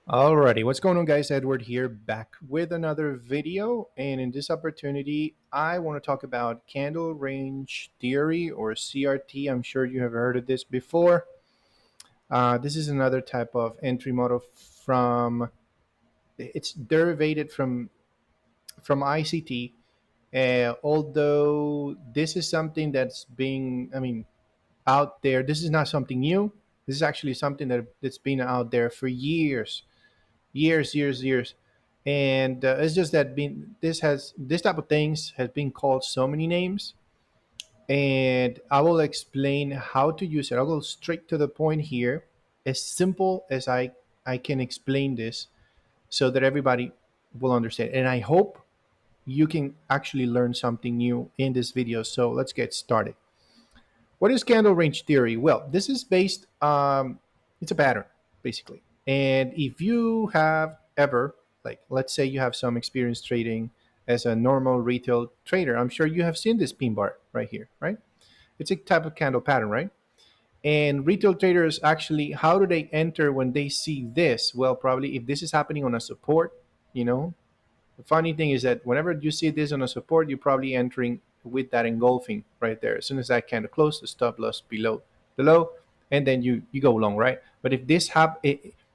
Alrighty, what's going on, guys? Edward here, back with another video, and in this opportunity I want to talk about candle range theory, or CRT. I'm sure you have heard of this before. This is another type of entry model from, it's derivated from ICT. Although this is something that's being, out there. This is not something new. This is actually something that's been out there for years, and it's just that been this type of things has been called so many names, and I will explain how to use it. I'll go straight to the point here, as simple as I can explain this, so that everybody will understand, and I hope you can actually learn something new in this video. So let's get started. What is candle range theory? Well, this is based, it's a pattern, basically. And if you have ever, like, let's say you have some experience trading as a normal retail trader, I'm sure you have seen this pin bar right here, right? It's a type of candle pattern, right? And retail traders actually, how do they enter when they see this? Well, probably if this is happening on a support, you know, the funny thing is that whenever you see this on a support, you're probably entering with that engulfing right there. As soon as that candle close, the stop loss below the low, and then you go long, right? But if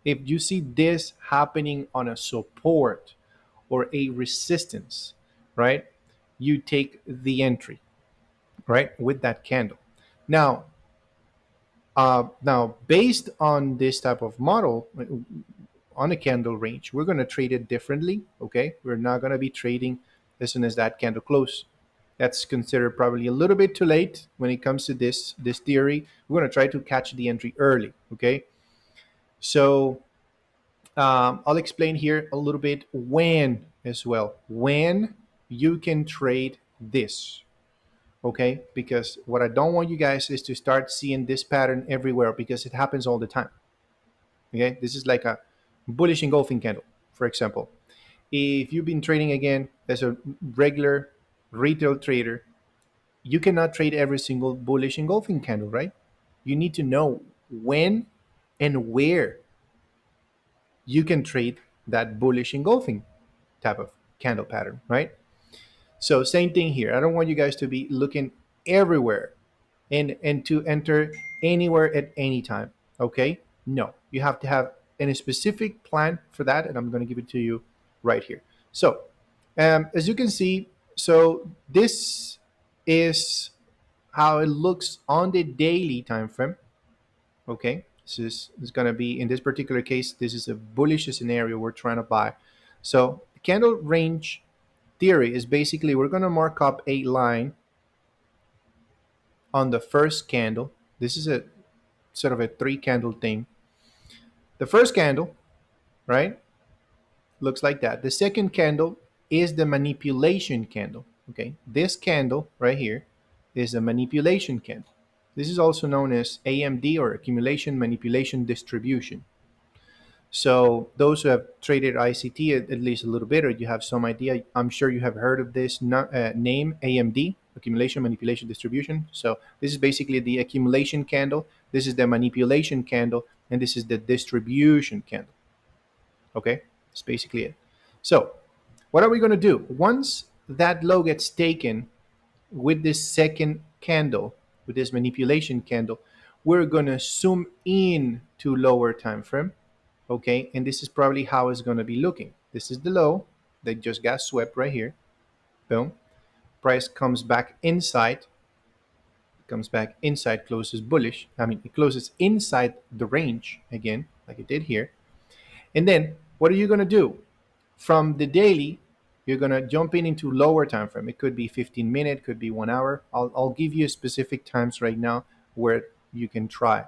you see this happening on a support or a resistance, right, you take the entry, right, with that candle. Now, based on this type of model, on a candle range, we're going to trade it differently. Okay, we're not going to be trading as soon as that candle close. That's considered probably a little bit too late when it comes to this theory. We're going to try to catch the entry early. Okay, so I'll explain here a little bit when as well, when you can trade this. Okay, because what I don't want you guys is to start seeing this pattern everywhere, because it happens all the time. Okay, this is like a bullish engulfing candle, for example. If you've been trading again as a regular retail trader, you cannot trade every single bullish engulfing candle, right? You need to know when and where you can trade that bullish engulfing type of candle pattern, right? So same thing here. I don't want you guys to be looking everywhere and to enter anywhere at any time. Okay? No, you have to have a specific plan for that, and I'm going to give it to you right here. So, as you can see, so this is how it looks on the daily time frame. Okay, this is going to be, in this particular case, this is a bullish scenario we're trying to buy. So, the candle range theory is basically we're going to mark up a line on the first candle. This is a sort of a three candle thing. The first candle, right, looks like that. The second candle is the manipulation candle. Okay, this candle right here is a manipulation candle. This is also known as AMD, or accumulation manipulation distribution. So those who have traded ICT at least a little bit, or you have some idea, I'm sure you have heard of this name, AMD, accumulation manipulation distribution. So this is basically the accumulation candle, this is the manipulation candle, and this is the distribution candle. Okay, that's basically it. So what are we going to do once that low gets taken with this second candle, with this manipulation candle? We're going to zoom in to lower time frame. Okay, and this is probably how it's going to be looking. This is the low that just got swept right here. Boom. Price comes back inside, closes bullish. It closes inside the range again, like it did here. And then what are you going to do? From the daily, you're going to jump in into lower time frame. It could be 15 minutes, could be 1 hour. I'll give you specific times right now where you can try.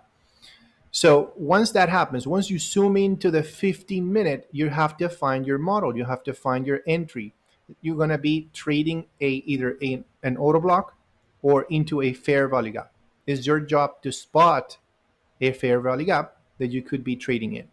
So once that happens, once you zoom into the 15-minute, you have to find your model. You have to find your entry. You're going to be trading an auto block or into a fair value gap. It's your job to spot a fair value gap that you could be trading in,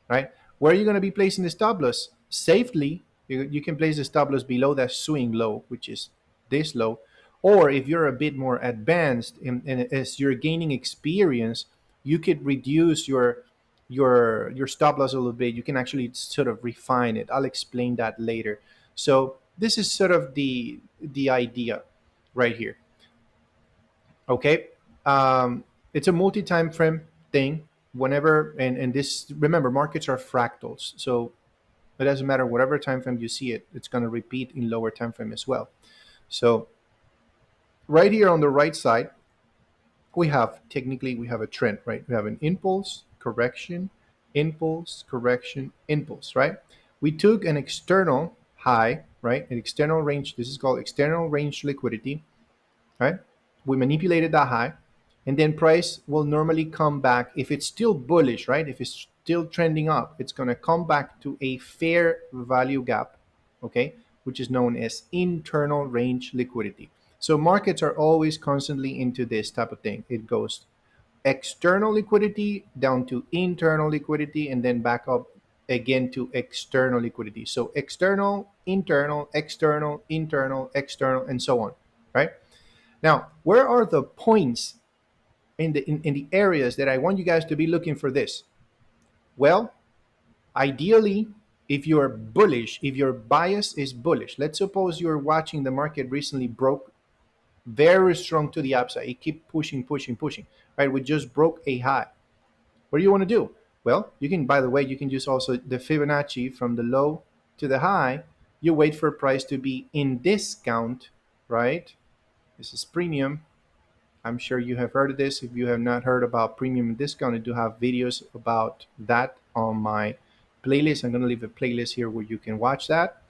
right? Where are you going to be placing the stop loss? Safely, you can place the stop loss below that swing low, which is this low. Or if you're a bit more advanced and as you're gaining experience, you could reduce your your stop loss a little bit, you can actually sort of refine it. I'll explain that later. So this is sort of the idea right here. Okay, it's a multi-time frame thing. Whenever and this, remember, markets are fractals, so it doesn't matter whatever time frame you see it, it's going to repeat in lower time frame as well. So right here on the right side, we have, technically we have a trend, right? We have an impulse, correction, impulse, correction, impulse, right? We took an external high, right? An external range. This is called external range liquidity, right? We manipulated that high, and then price will normally come back if it's still bullish, right? If it's still trending up, it's going to come back to a fair value gap, okay, which is known as internal range liquidity. So markets are always constantly into this type of thing. It goes external liquidity down to internal liquidity and then back up again to external liquidity. So external, internal, external, internal, external, and so on, right? Now, where are the points in the areas that I want you guys to be looking for this? Well, ideally, if you're bullish, if your bias is bullish, let's suppose you're watching the market recently broke very strong to the upside. It keep pushing, pushing, pushing. Right? We just broke a high. What do you want to do? Well, you can, by the way, you can use also the Fibonacci from the low to the high. You wait for price to be in discount, right? This is premium. I'm sure you have heard of this. If you have not heard about premium and discount, I do have videos about that on my playlist. I'm going to leave a playlist here where you can watch that.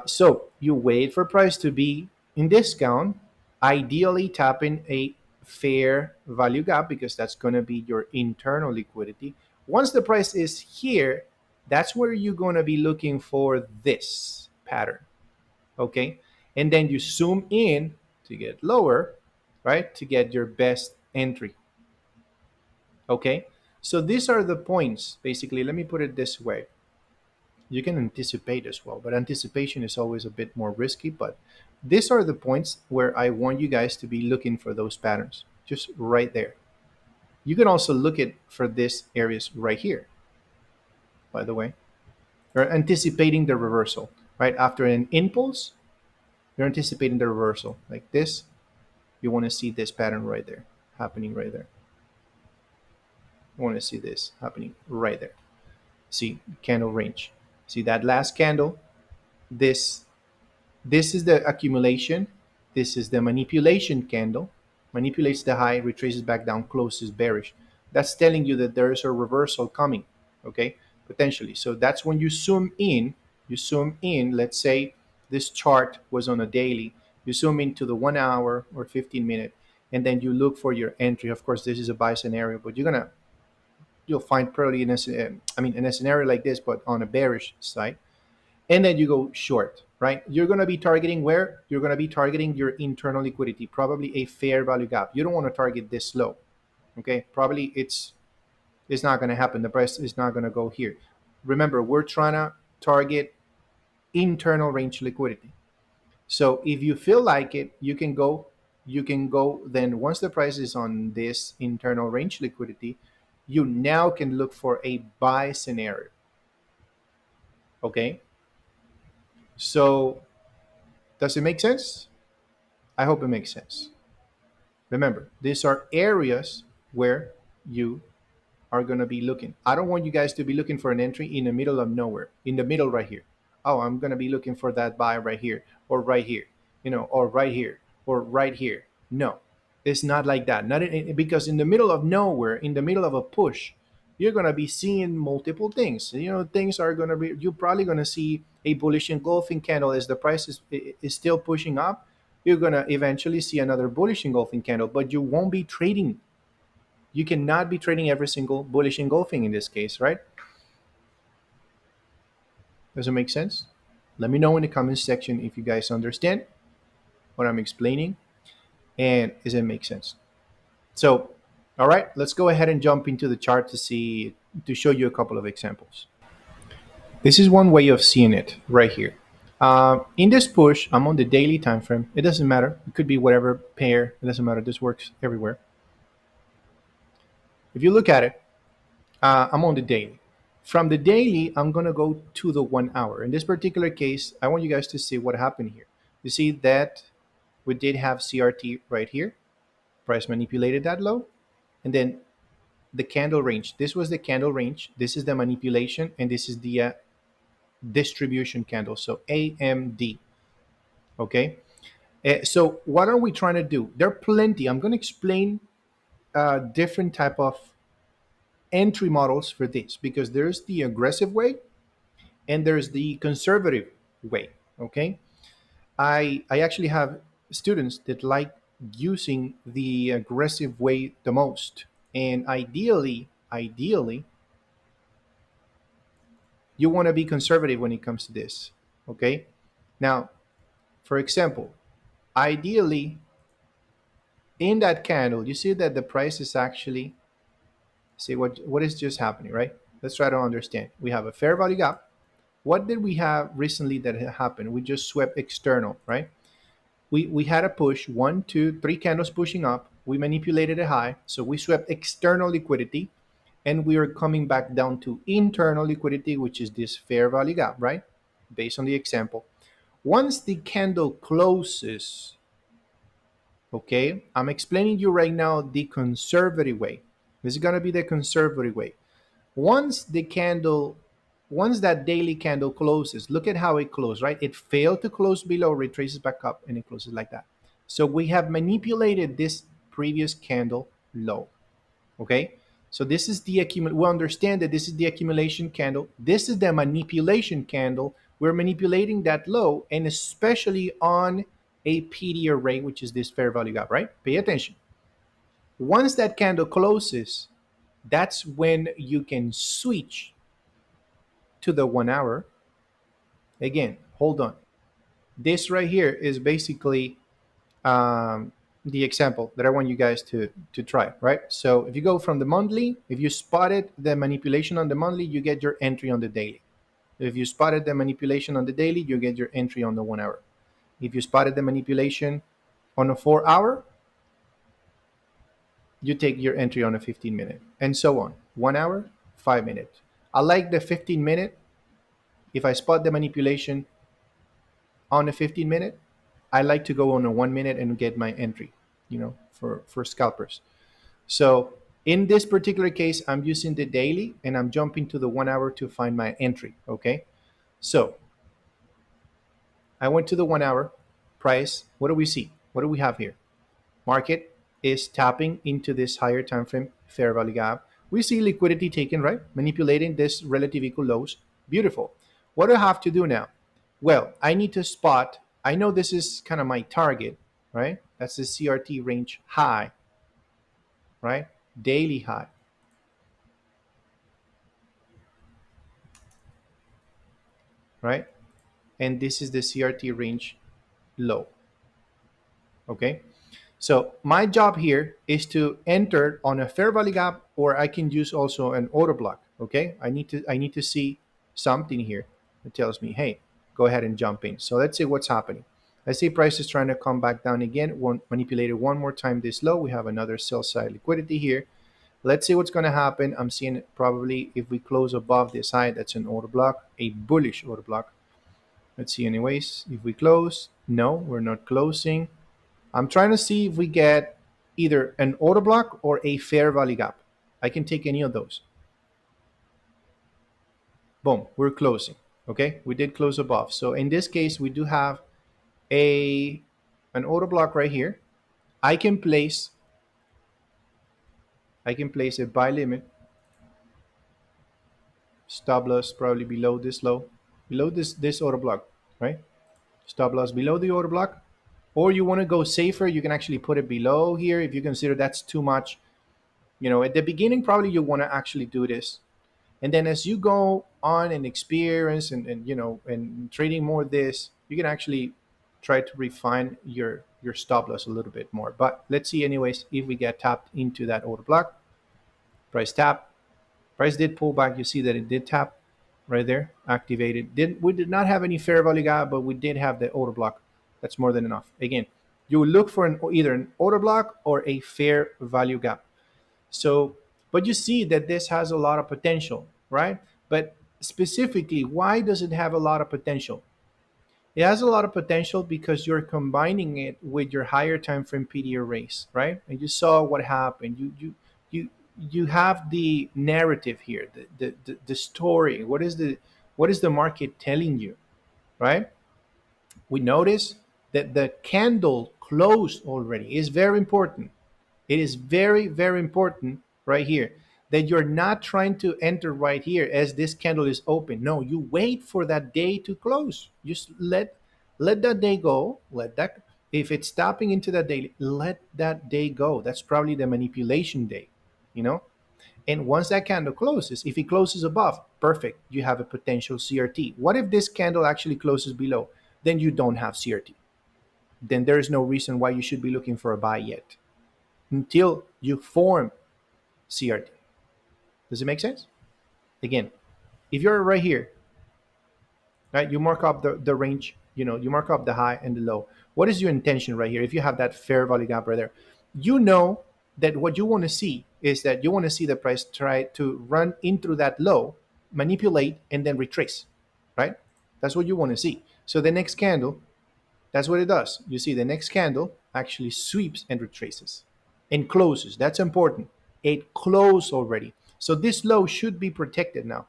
So you wait for price to be in discount, ideally tapping a fair value gap because that's going to be your internal liquidity. Once the price is here, that's where you're going to be looking for this pattern. Okay. And then you zoom in to get lower, right? To get your best entry. Okay. So these are the points. Basically, let me put it this way. You can anticipate as well, but anticipation is always a bit more risky. But these are the points where I want you guys to be looking for those patterns, just right there. You can also look at for these areas right here, by the way. You're anticipating the reversal, right? After an impulse, you're anticipating the reversal like this. You want to see this pattern right there happening right there. You want to see this happening right there. See candle range. See that last candle? This is the accumulation. This is the manipulation candle. Manipulates the high, retraces back down, closes bearish. That's telling you that there is a reversal coming, okay, potentially. So that's when you zoom in. You zoom in. Let's say this chart was on a daily. You zoom into the 1 hour or 15-minute, and then you look for your entry. Of course, this is a buy scenario, but you'll find probably in a scenario like this, but on a bearish side, and then you go short, right? You're going to be targeting where? You're going to be targeting your internal liquidity, probably a fair value gap. You don't want to target this low, okay? Probably it's not going to happen. The price is not going to go here. Remember, we're trying to target internal range liquidity. So if you feel like it, you can go then once the price is on this internal range liquidity, you now can look for a buy scenario, okay? So does it make sense? I hope it makes sense. Remember, these are areas where you are going to be looking. I don't want you guys to be looking for an entry in the middle of nowhere, in the middle right here. Oh, I'm going to be looking for that buy right here or right here, or right here or right here. No, it's not like that. Not because in the middle of nowhere, in the middle of a push, you're going to be seeing multiple things. Things are going to be, you're probably going to see a bullish engulfing candle as the price is still pushing up. You're going to eventually see another bullish engulfing candle, but you won't be trading. You cannot be trading every single bullish engulfing in this case, right? Does it make sense? Let me know in the comments section if you guys understand what I'm explaining and does it make sense. So, all right, let's go ahead and jump into the chart to show you a couple of examples. This is one way of seeing it right here. In this push, I'm on the daily time frame. It doesn't matter. It could be whatever pair. It doesn't matter. This works everywhere. If you look at it, I'm on the daily. From the daily, I'm going to go to the 1 hour. In this particular case, I want you guys to see what happened here. You see that we did have CRT right here. Price manipulated that low. And then the candle range. This was the candle range. This is the manipulation. And this is the distribution candle. So AMD. Okay. So what are we trying to do? There are plenty. I'm going to explain different type of entry models for this because there's the aggressive way and there's the conservative way. Okay, I actually have students that like using the aggressive way the most, and ideally you want to be conservative when it comes to this. Okay, now for example, ideally in that candle you see that the price is actually, see what is just happening, right? Let's try to understand. We have a fair value gap. What did we have recently that happened? We just swept external, right? We had a push, one, two, three candles pushing up. We manipulated a high, so we swept external liquidity, and we are coming back down to internal liquidity, which is this fair value gap, right? Based on the example. Once the candle closes, okay, I'm explaining you right now the conservative way. This is gonna be the conservative way. Once the candle, once that daily candle closes, look at how it closed, right? It failed to close below, retraces back up, and it closes like that. So we have manipulated this previous candle low. Okay, so this is the we understand that this is the accumulation candle, this is the manipulation candle. We're manipulating that low, and especially on a PD array, which is this fair value gap, right? Pay attention. Once that candle closes, that's when you can switch to the 1 hour. Again, hold on. This right here is basically the example that I want you guys to try, right? So if you go from the monthly, if you spotted the manipulation on the monthly, you get your entry on the daily. If you spotted the manipulation on the daily, you get your entry on the 1 hour. If you spotted the manipulation on a 4 hour, you take your entry on a 15 minute, and so on. 1 hour, 5 minutes. I like the 15 minute. If I spot the manipulation on a 15 minute, I like to go on a 1 minute and get my entry, for scalpers. So in this particular case, I'm using the daily and I'm jumping to the 1 hour to find my entry. Okay. So I went to the 1 hour price. What do we see? What do we have here? Market is tapping into this higher time frame fair value gap. We see liquidity taken, right? Manipulating this relative equal lows. Beautiful. What do I have to do now? Well, I need to spot, I know this is kind of my target, right? That's the CRT range high, right? Daily high, right? And this is the CRT range low, okay? So my job here is to enter on a fair value gap, or I can use also an order block. Okay, I need to see something here that tells me, hey, go ahead and jump in. So let's see what's happening. I see price is trying to come back down again. One manipulated one more time this low. We have another sell side liquidity here. Let's see what's going to happen. I'm seeing probably if we close above this high, that's an order block, a bullish order block. Let's see anyways. If we close, no, we're not closing. I'm trying to see if we get either an order block or a fair value gap. I can take any of those. Boom, we're closing. Okay, we did close above. So in this case, we do have a an order block right here. I can place I can place a buy limit, stop loss probably below this low, below this order block, right? Stop loss below the order block. Or you want to go safer, you can actually put it below here if you consider that's too much. At the beginning, probably you want to actually do this. And then as you go on and experience and trading more of this, you can actually try to refine your stop loss a little bit more. But let's see anyways if we get tapped into that order block. Price tap. Price did pull back. You see that it did tap right there, activated. We did not have any fair value gap, but we did have the order block. That's more than enough. Again, you will look for either an order block or a fair value gap. So But you see that this has a lot of potential, right? But specifically, why does it have a lot of potential? It has a lot of potential because you're combining it with your higher time frame PD arrays, right? And you saw what happened. You you have the narrative here, the story. What is the market telling you, right? We notice that the candle closed already. Is very important. It is very, very important right here that you're not trying to enter right here as this candle is open. No, you wait for that day to close. Just let that day go. Let that, if it's tapping into that day, let that day go. That's probably the manipulation day, you know? And once that candle closes, if it closes above, perfect. You have a potential CRT. What if this candle actually closes below? Then you don't have CRT. Then there is no reason why you should be looking for a buy yet until you form CRT. Does it make sense? Again, if you're right here, right, you mark up the range, you mark up the high and the low. What is your intention right here? If you have that fair value gap right there, you know that what you want to see is that you want to see the price try to run into that low, manipulate, and then retrace, right? That's what you want to see. So the next candle, that's what it does. You see the next candle actually sweeps and retraces and closes. That's important. It closed already. So this low should be protected now.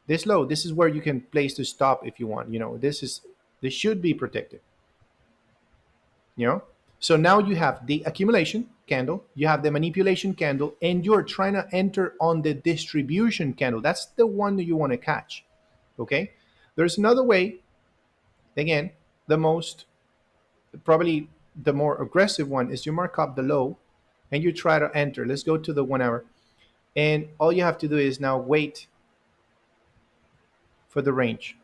This low, this is where you can place the stop if you want. This should be protected. You know? So now you have the accumulation candle, you have the manipulation candle, and you're trying to enter on the distribution candle. That's the one that you want to catch. Okay? There's another way, again, the most probably the more aggressive one is you mark up the low and you try to enter. Let's go to the 1 hour. And all you have to do is now wait for the range.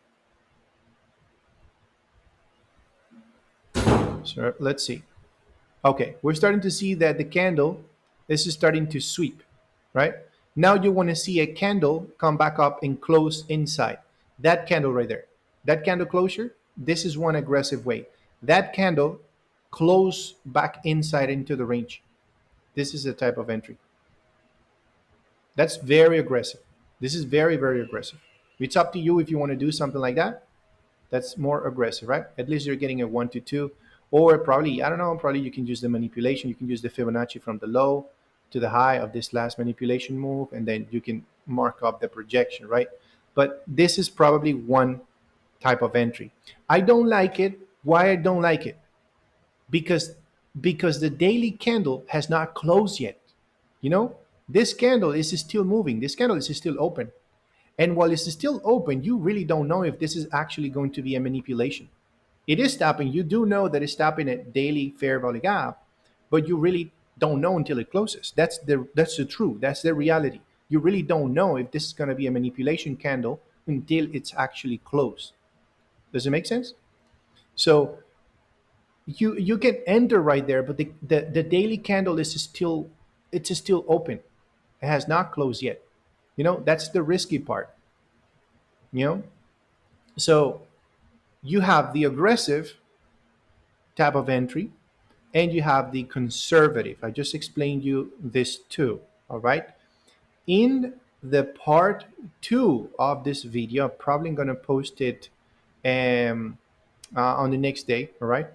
So let's see. Okay, we're starting to see that the candle, this is starting to sweep, right? Now you want to see a candle come back up and close inside. That candle right there. That candle closure, this is one aggressive way. That candle close back inside into the range. This is a type of entry. That's very aggressive. This is very, very aggressive. It's up to you if you want to do something like that. That's more aggressive, right? At least you're getting a 1 to 2. Or probably, I don't know, probably you can use the manipulation. You can use the Fibonacci from the low to the high of this last manipulation move, and then you can mark up the projection, right? But this is probably one type of entry. I don't like it. Why I don't like it? Because the daily candle has not closed yet. You know, this candle is still moving. This candle is still open. And while it's still open, you really don't know if this is actually going to be a manipulation. It is stopping. You do know that it's stopping at daily fair value gap, but you really don't know until it closes. That's the truth. That's the reality. You really don't know if this is going to be a manipulation candle until it's actually closed. Does it make sense? So you can enter right there, but the daily candle is still, it's still open. It has not closed yet. That's the risky part. You know, so you have the aggressive type of entry and you have the conservative. I just explained you this too. All right. In the part 2 of this video, I'm probably going to post it um, on the next day. All right.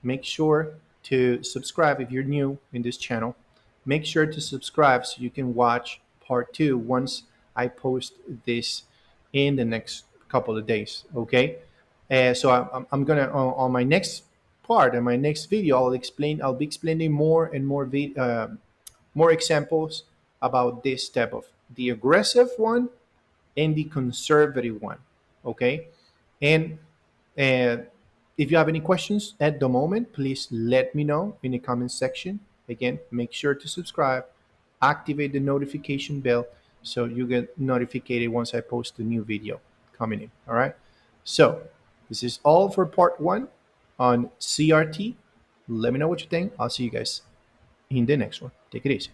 Make sure to subscribe if you're new in this channel. Make sure to subscribe so you can watch part 2 once I post this in the next couple of days. Okay. So I'm gonna on my next part in my next video I'll be explaining more and more more examples about this step of the aggressive one and the conservative one. Okay. And uh, if you have any questions at the moment, please let me know in the comment section. Again, make sure to subscribe, activate the notification bell so you get notified once I post a new video coming in. All right. So this is all for part 1 on CRT. Let me know what you think. I'll see you guys in the next one. Take it easy.